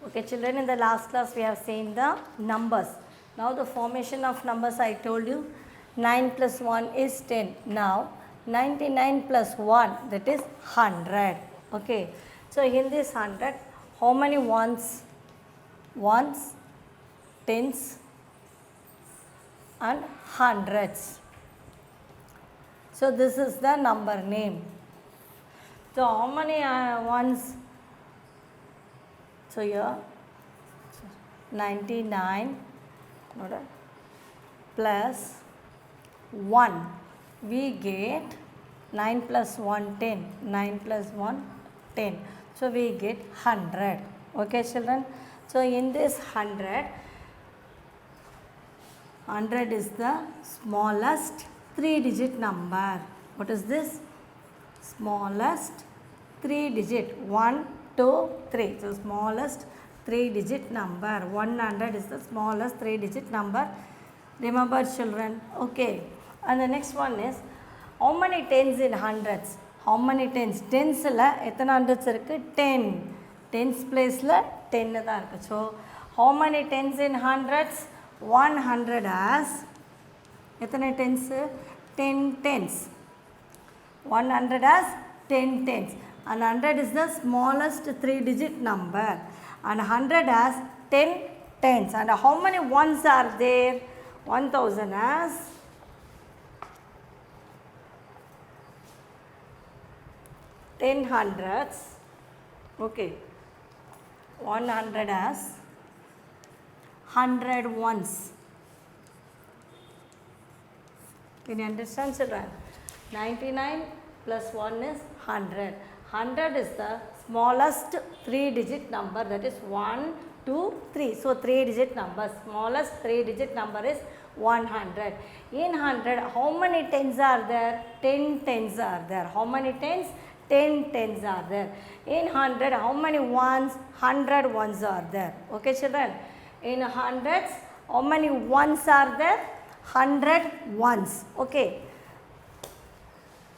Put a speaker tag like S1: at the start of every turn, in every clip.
S1: Okay, children, in the last class we have seen the numbers. Now the formation of numbers I told you 9 plus 1 is 10. Now 99 plus 1, that is 100. Okay, so in this 100, how many ones, tens and hundreds? So this is the number name. So how many ones? So here 99 plus 1, we get 9 plus 1 10, 9 plus 1 10, so we get 100. Okay children, so in this 100 is the smallest 3-digit number. What is this? Smallest 3-digit, 1 2 3. So smallest 3-digit number, 100 is the smallest 3-digit number. Remember children. Okay, and the next one is how many tens in hundreds? How many tens? Tens la எத்தனை hundreds இருக்கு? 10. Tens place la 10 தான் இருக்கு. So how many tens in hundreds? 100 has எத்தனை tens? 10 tens. 100 has 10 tens. And 100 is the smallest 3-digit number. And 100 has 10 tens. And how many ones are there? 1000 has 10 hundreds. Okay. 100 has 100 ones. Can you understand children? 99 plus 1 is 100. 100 is the smallest 3-digit number, that is 1, 2, 3. So 3-digit number, smallest 3-digit number is 100. In 100, how many tens are there? 10 tens are there. How many tens? 10 tens are there. In 100, how many ones? 100 ones are there. Okay children? In hundreds, how many ones are there? 100 ones. Okay.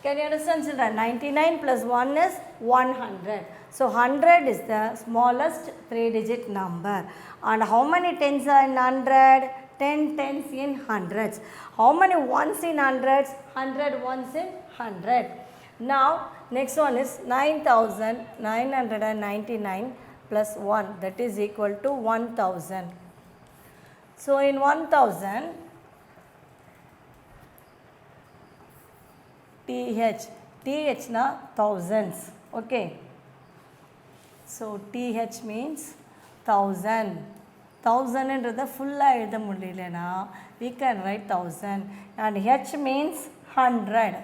S1: Can you understand children? 99 plus 1 is 100. So 100 is the smallest 3-digit number. And how many tens are in 100? 10 tens in hundreds. How many ones in hundreds? 100 ones in 100. Now next one is 9999 plus 1, that is equal to 1000. So in 1000, TH na thousands. Okay. So TH means 1000. 1000 என்றத ஃபுல்லா எழுத முடியலனா we can write 1000. And H means 100.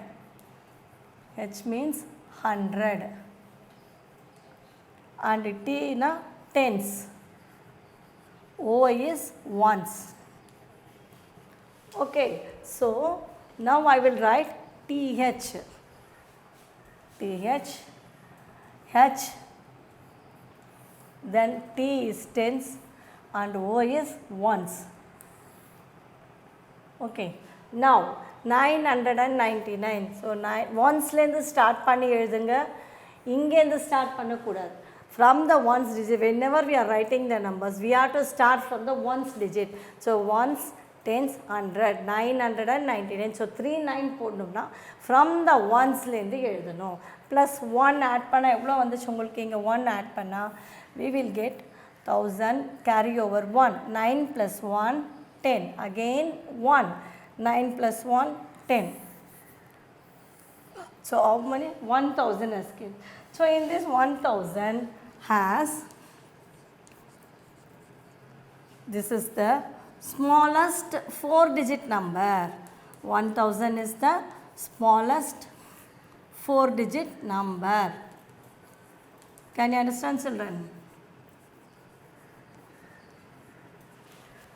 S1: H means 100. And T na tens. O is ones. Okay. So now I will write TH. TH. H. Then T is tens and O is ones. Okay. Now 999. So onesலேருந்து start பண்ணி எழுதுங்க. இங்கேருந்து start பண்ணக்கூடாது. From the ones digit, whenever we are writing the numbers, we have to start from the ones digit. So ones, tens, 100, 999. So 39 போடணும்னா from the onesலேருந்து எழுதணும். Plus 1 add பண்ண எவ்வளோ வந்துச்சு உங்களுக்கு? இங்கே 1 add பண்ணா we will get 1000, carry over 1. 9 plus 1, 10. Again 1. 9 plus 1, 10. So how many? 1000 has given. So in this 1000 has, this is the smallest 4-digit number. 1000 is the smallest 4-digit number. Can you understand children?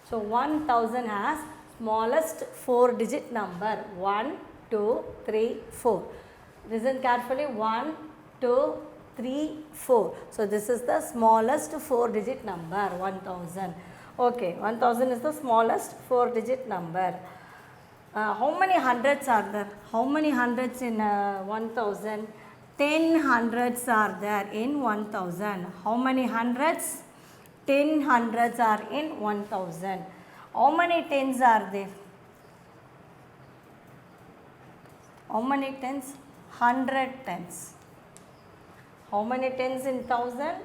S1: So 1000 has smallest 4-digit number. 1, 2, 3, 4. Listen carefully. 1, 2, 3, 4. So this is the smallest 4-digit number. 1000. Okay. 1000 is the smallest 4-digit number. How many hundreds are there? How many hundreds in 1000? 10 hundreds are there in 1000. How many hundreds? 10 hundreds are in 1000. How many tens are there? How many tens? 100 tens. How many tens in 1000?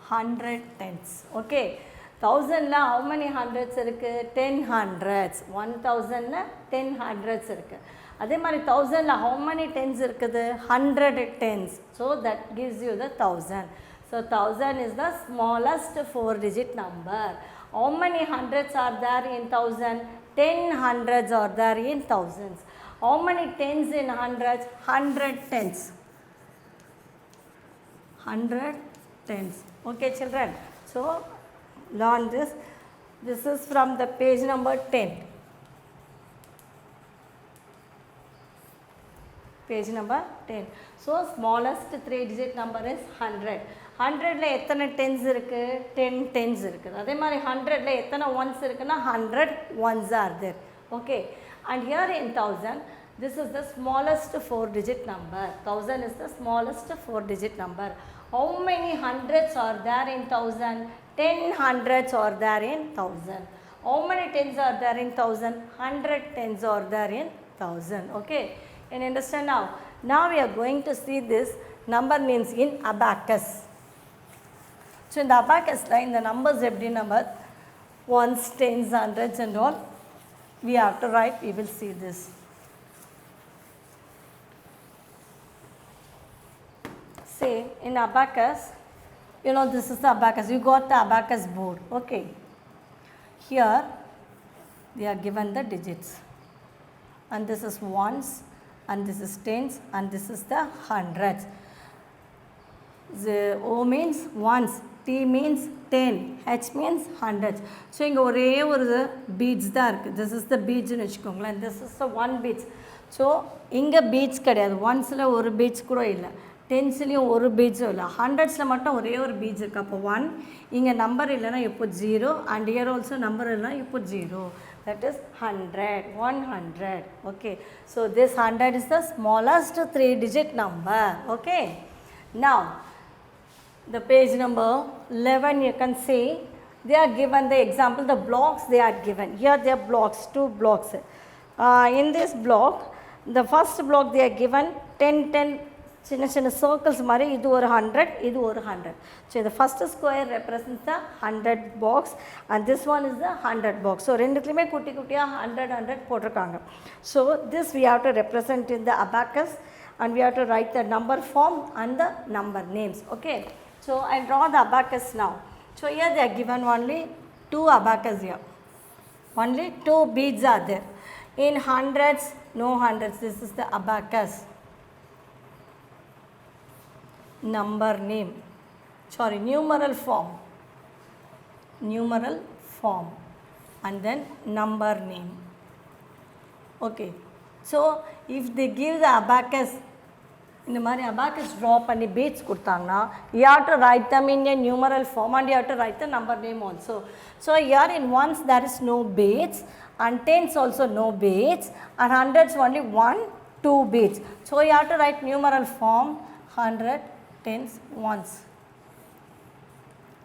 S1: 100 tens. Okay. 1000 la how many hundreds irukku? 10 hundreds. 1000 la 10 hundreds irukku. அதே மாதிரி 1000 la how many tens இருக்குது? 100 tens. So that gives you the 1000. So 1000 is the smallest 4 digit number. How many hundreds are there in 1000? 10 hundreds are there in thousands. How many tens in hundreds? 100 tens. 100 tens. Okay children. So learn this. This is from the page number 10. Page number 10. So smallest 3 digit number is 100. 100 la எத்தனை tens இருக்கு? 10 tens இருக்குது. அதே மாதிரி 100 la எத்தனை ones இருக்குன்னா 100 ones are there. Okay. And here in 1000, this is the smallest 4 digit number. 1000 is the smallest 4 digit number. How many hundreds are there in 1000? 10 hundreds are there in 1000. How many tens are there in 1000? 100 tens are there in 1000. Okay. And understand now? Now we are going to see this number names in abacus. So in the abacus line, the numbers every number, ones, tens, hundreds and all, we have to write, we will see this. Say in abacus, you know this is the abacus, you got the abacus board, okay. Here, they are given the digits. And this is ones, and this is tens, and this is the hundreds. The O means ones, T means 10, H means hundreds. So இங்க ஒரே ஒரு beads தான் இருக்கு. This is the beads னு வெச்சுக்கோங்களேன். This is the one beads. So இங்க beads கிடையாது. onesல ஒரு beads கூட இல்ல. tensலயும் ஒரு beads இல்ல. hundredsல மட்டும் ஒரே ஒரு beads இருக்கு. அப்ப 1 இங்க number இல்லனா you put 0 and here also number இல்லனா you put 0. That is 100, 100. Okay. So this 100 is the smallest 3 digit number. Okay. Now the page number 11 you can see they are given the example, the blocks they are given. Here they are blocks, 2 blocks. In this block, the first block they are given 10 சின்ன சின்ன circles மாதிரி இது ஒரு 100, இது ஒரு 100. So the first square represents the 100 box and this one is the 100 box. So ரெண்டுத்துலயுமே குட்டி குட்டியா 100 போட்டிருக்காங்க. So this we have to represent in the abacus and we have to write the number form and the number names. Okay. So I draw the abacus now. So here they are given only 2 abacus here. Only 2 beads are there. In hundreds, no hundreds. This is the abacus. Number name. Sorry, numeral form. Numeral form. And then number name. Okay. So if they give the abacus, இந்த மாதிரி abacus draw பண்ணி beads கொடுத்தாங்கன்னா you have to write them in a numeral form and you have to write the number name also. So here in ones there is no beads and tens also no beads and hundreds only 1, 2 beads. So you have to write numeral form 100, tens, ones.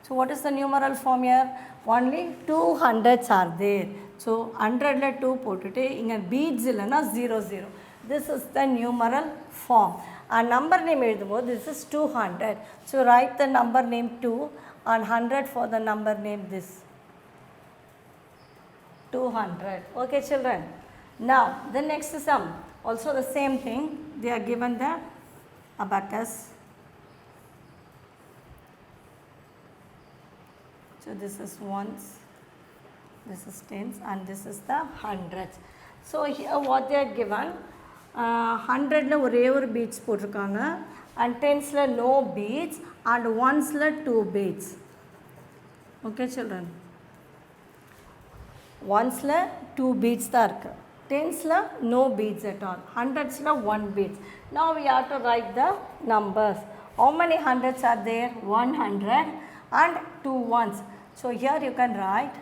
S1: So what is the numeral form here? Only 2 hundreds are there. So 100 la 2 போட்டுட்டு இங்க beads இல்லனா 00. This is the numeral form. And number name எழுதும்போது this is 200. So write the number name 2 and 100 for the number name this. 200. Okay children. Now the next sum. Also the same thing. They are given the abacus. So this is ones, this is tens and this is the hundreds. So here what they are given, 100ல ஒரே ஒரு beads போட்டிருக்காங்க and tensல no beads and onesல 2 beads. Okay children. onesல 2 beads தான் இருக்கு. tensல no beads at all. hundredsல 1 beads. Now we have to write the numbers. How many hundreds are there? 100 and 2 ones. So here you can write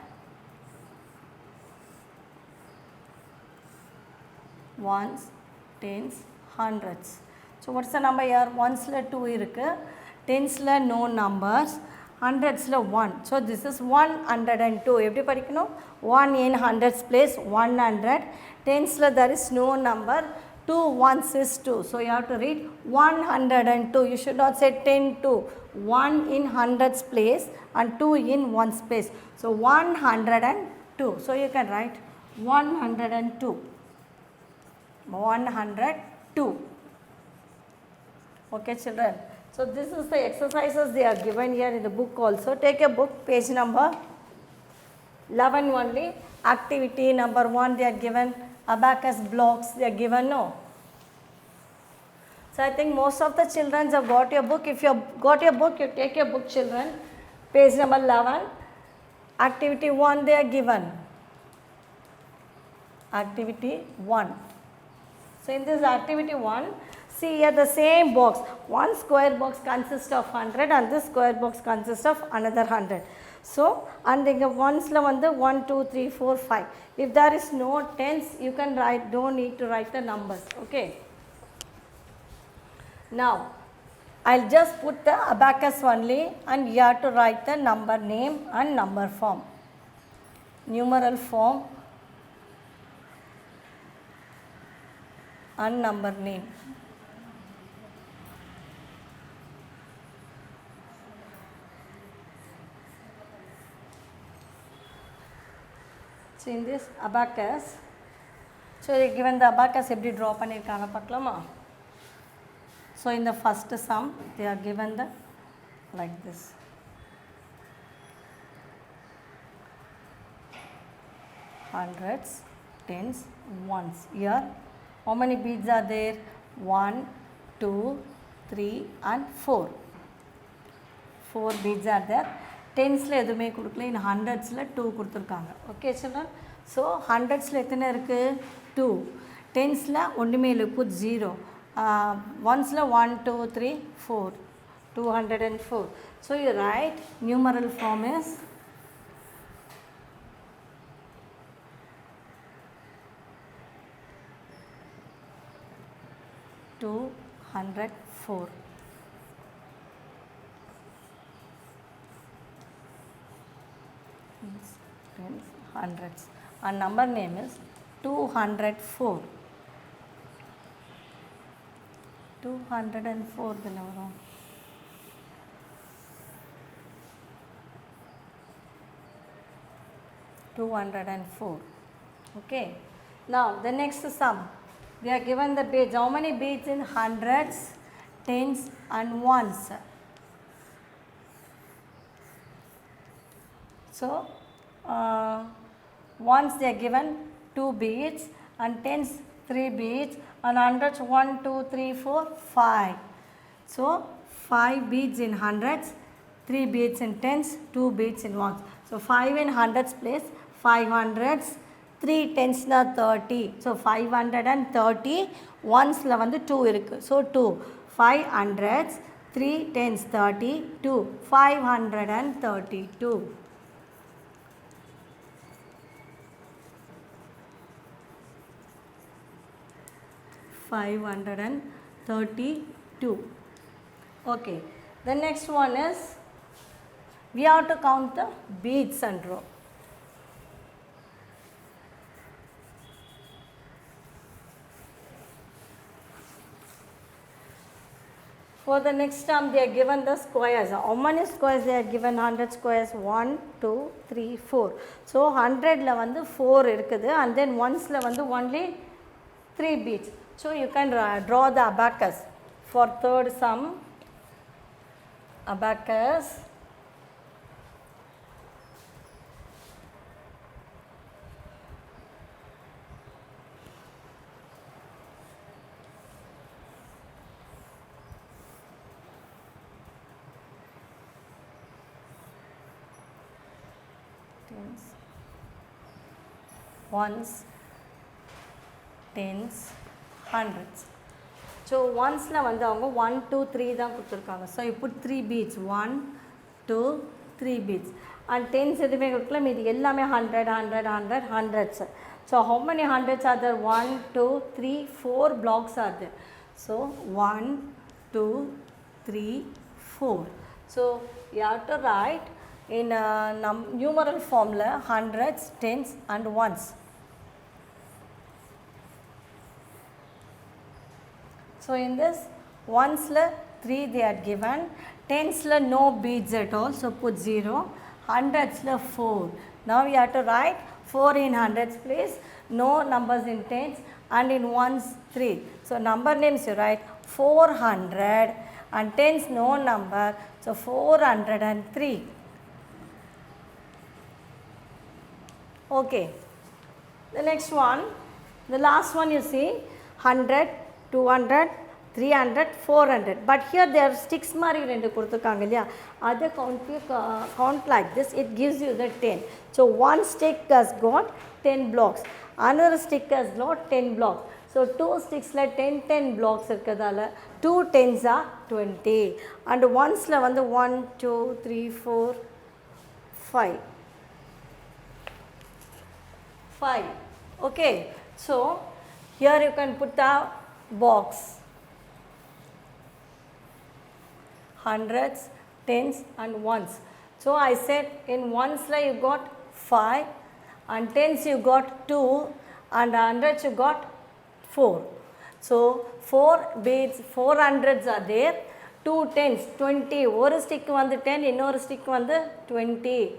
S1: ones, tens, hundreds. So what's the number here? onesல 2 இருக்கு, டென்ஸில் no numbers, ஹண்ட்ரட்ஸில் 1. So this is 102. எப்படி படிக்கணும்? 1 in hundreds place 100. Tensல there is no number. 2 ones is 2. So you have to read 102. You should not say 10 2. 1 in hundreds place and 2 in ones place. So 102. So you can write 102. 102. Okay children. So this is the exercises they are given here in the book also. Take a book, page number 11 only. Activity number 1 they are given. Abacus blocks they are given, no. So I think most of the children have got your book. If you have got your book, you take your book children. Page number 11. Activity 1 they are given. Activity 1. So in this activity 1, see here the same box. One square box consists of 100 and this square box consists of another 100. So, and the ones la vandu 1, 2, 3, 4, 5. If there is no tens, you can write, don't need to write the numbers, okay. Now, I'll just put the abacus only and you have to write the number name and number form. Numeral form and number name. So in this abacus, so they given the abacus எப்படி draw பண்ணிருக்காங்க பார்க்கலாமா? So in the first sum they are given the like this. Hundreds, tens, ones. Here how many beads are there? 1, 2, 3 and 4. 4 beads are there. டென்ஸில் எதுவுமே கொடுக்கல. இன் ஹண்ட்ரட்ஸில் 2 கொடுத்துருக்காங்க. Okay children. So ஹண்ட்ரட்ஸில் எத்தனை இருக்குது? 2. டென்ஸில் ஒன்றுமே இல்லை, புட் 0. ஒன்ஸில் 1, 2, 3, 4. 204. So you write numeral form is 204. Tens, hundreds, and number name is 204. 204 இதில் வரும். 204. Okay. Now the next sum. We are given the beads. How many beads in hundreds, tens and ones? So, ones they are given 2 beads and tens 3 beads and hundreds 1, 2, 3, 4, 5. So, 5 beads in hundreds, 3 beads in tens, 2 beads in ones. So, 5 in hundreds place, 5 hundreds, 3 tens na 30. So, 530, ones la vandu 2 irukku. So, 2, 5 hundreds, 3 tens 30, 2, 532. 532. Okay. The next one is we have to count the beads and row. For the next term they are given the squares. How many squares they are given? 100 squares. 1, 2, 3, 4. So 100 la vandu 4 irukkudu and then ones la vandu only 3 beads. So you can draw the abacus. For third sum, abacus tens, ones, tens, hundreds. So ones la vandu avanga 1, 2, 3 தான் கொடுத்திருக்காங்க. So you put 3 beads. 1, 2, 3 beads. And tens எதுமே கொடுக்கல, மீதி எல்லாமே 100, 100, 100, hundreds. So how many hundreds are there? 1, 2, 3, 4 blocks are there. So 1, 2, 3, 4. So you have to write in numeral formula hundreds, tens and ones. So in this ones la 3 they are given, tens la no beads at all, so put 0, hundreds la 4. Now you have to write 4 in hundreds place, no numbers in tens, and in ones 3. So number names you write 400 and tens no number, so 403. Okay. The next one, the last one you see 100, 200, 300, 400. But here there are sticks mari rendu kuduthukanga illaya. Other count like this, it gives you the 10. So one stick has got 10 blocks. Another stick has got 10 blocks. So two sticks la 10 blocks irukadala 2 tens are 20. And ones la vandu 1, 2, 3, 4, 5. 5. Okay. So here you can put the box. Hundreds, tens and ones. So I said in ones la you got 5 and tens you got 2 and hundreds you got 4. So 4 beads, 4 hundreds are there, 2 tens, 20. One stick vandu 10, இன்னொரு stick vandu 20.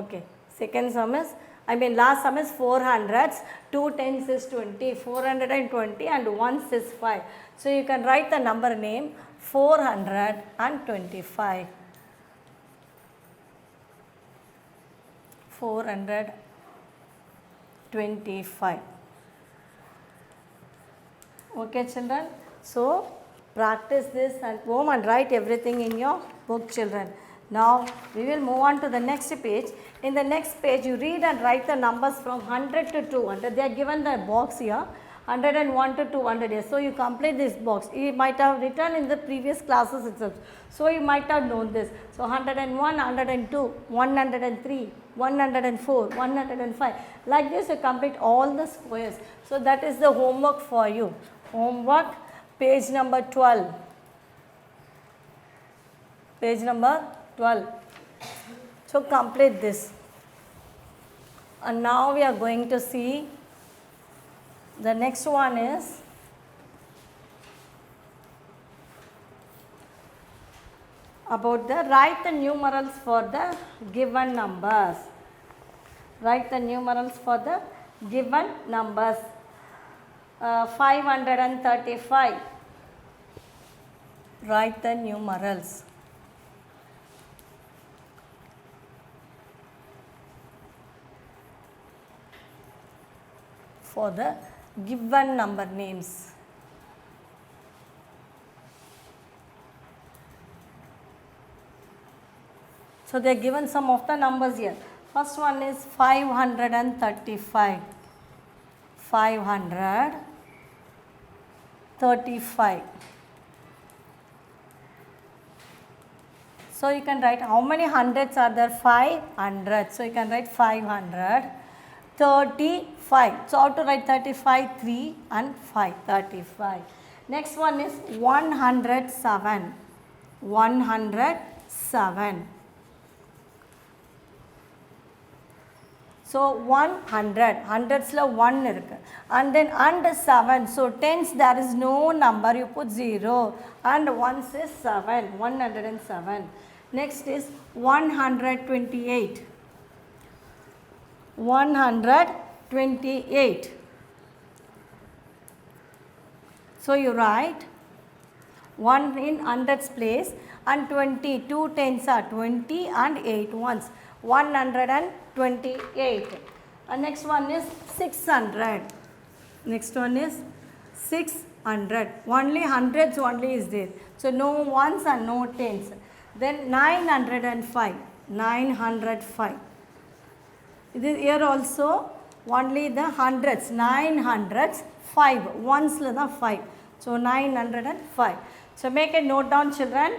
S1: Okay. Second sum is, last sum is 4 hundreds, 2 tens is 20, 420 and ones is 5. So you can write the number name 425. 425. Okay children. So practice this at home and write everything in your book children. Now we will move on to the next page. In the next page you read and write the numbers from 100 to 200. They are given the box here, 101 to 200 here. So you complete this box. You might have written in the previous classes itself. So you might have known this. So 101, 102, 103, 104, 105. Like this you complete all the squares. So that is the homework for you. Homework page number 12. Page number 12. So complete this. And now we are going to see the next one is about the write the numerals for the given numbers. Write the numerals for the given numbers. 535. Write the numerals. For the given number names. So they are given some of the numbers here. First one is 535. 535. So you can write how many hundreds are there? 500. So you can write 500. 35. So how to write 35? 3 and 5. 35. Next one is 107. 107. So 100. Hundreds la 1 irukku. And then and 7. So tens there is no number. You put 0. And ones is 7. 107. Next is 128. 128. So you write 1 in hundreds place and 20. 2 tens are 20 and 8 ones. 128. And next one is 600. Next one is 600. Only hundreds only is there. So no ones and no tens. Then 905. 905. Here also only the hundreds. 900s 5. Ones la 5. So 905. So make a note down children.